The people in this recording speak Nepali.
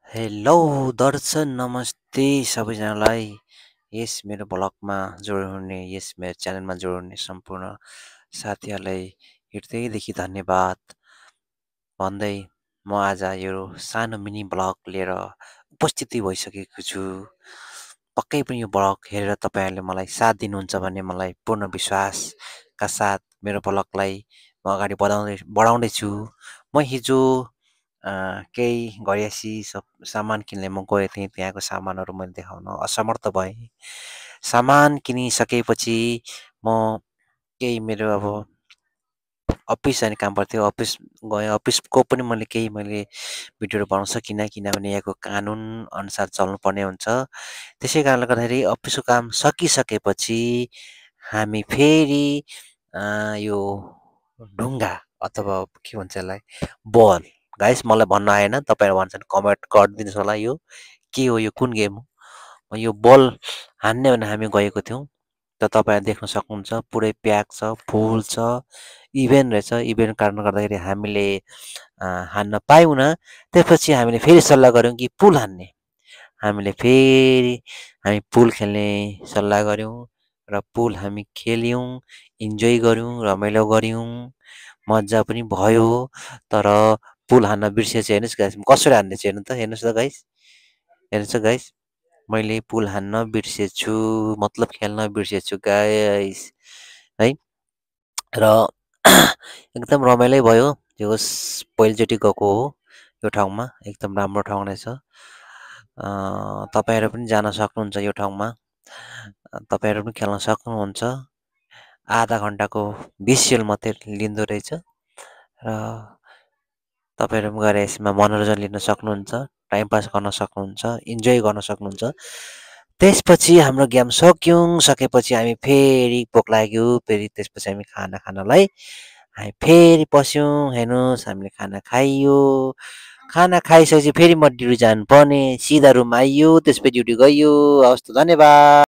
हेलो दर्शन नमस्ते सबैजनालाई। यस मेरो भ्लगमा जोड्नुहुने यस मेरो च्यानलमा जोड्नुहुने सम्पूर्ण साथीहरूलाई हृदयदेखि धन्यवाद भन्दै म आज यो सानो मिनी भ्लग लिएर उपस्थिति भइसकेको छु। पक्कै पनि यो भ्लग हेरेर तपाईँहरूले मलाई साथ दिनुहुन्छ भन्ने मलाई पूर्ण विश्वासका साथ मेरो भ्लगलाई म अगाडि बढाउँदैछु। म हिजो केही घरयासी सामान किन्ने म गएको थिएँ। त्यहाँको सामानहरू मैले देखाउन असमर्थ भएँ। सामान किनिसकेपछि म केही मेरो अब अफिस जाने काम पर्थ्यो। अफिस गएँ। अफिसको पनि मैले भिडियोहरू बनाउन सकिनँ किनभने यहाँको कानुन अनुसार चल्नुपर्ने हुन्छ। त्यसै कारणले गर्दाखेरि अफिसको काम सकिसकेपछि हामी फेरि यो ढुङ्गा अथवा के भन्छ यसलाई बल, गाइस मलाई भन्न आएन, तपाईँहरू भन्छन् कमेन्ट गरिदिनुहोस् होला यो के हो, यो कुन गेम हो। यो बल हान्ने भनेर हामी गएको थियौँ। त तपाईँहरू देख्न सक्नुहुन्छ पुरै प्याक छ, फुल छ, इभेन्ट रहेछ। इभेन्ट कारणले गर्दाखेरि हामीले हान्न पायौँ। त्यसपछि हामीले फेरि सल्लाह गऱ्यौँ कि पुल हान्ने। हामी पुल खेल्ने सल्लाह गऱ्यौँ र पुल हामी खेल्यौँ, इन्जोय गऱ्यौँ, रमाइलो गऱ्यौँ, मजा पनि भयो। तर पुल हान्न बिर्सेछु। हेर्नुहोस् गाइस म कसरी हान्दैछु हेर्नु त, हेर्नुहोस् त गाइस, हेर्नुहोस् त गाइस, मैले पुल हान्न बिर्सेछु, मतलब खेल्न बिर्सेछु गाइस है। र एकदम रमाइलो भयो। यो पहिलोचोटि गएको हो यो ठाउँमा, एकदम राम्रो ठाउँ रहेछ। तपाईँहरू पनि जान सक्नुहुन्छ यो ठाउँमा, तपाईँहरू पनि खेल्न सक्नुहुन्छ। आधा घन्टाको 20 रियल मात्रै लिँदो रहेछ र तपाईँहरू पनि गएर यसमा मनोरञ्जन लिन सक्नुहुन्छ, टाइम पास गर्न सक्नुहुन्छ, इन्जोय गर्न सक्नुहुन्छ। त्यसपछि हाम्रो गेम सकेपछि हामी फेरि भोक लाग्यो। फेरि त्यसपछि हामी खाना खानलाई हामी फेरि पस्यौँ। हेर्नुहोस् हामीले खाना खाइयो। खाना खाइसकेपछि फेरि म ड्युटी जानुपर्ने, सिधा रुम आइयो, त्यसपछि ड्युटी गइयो। हवस् त, धन्यवाद।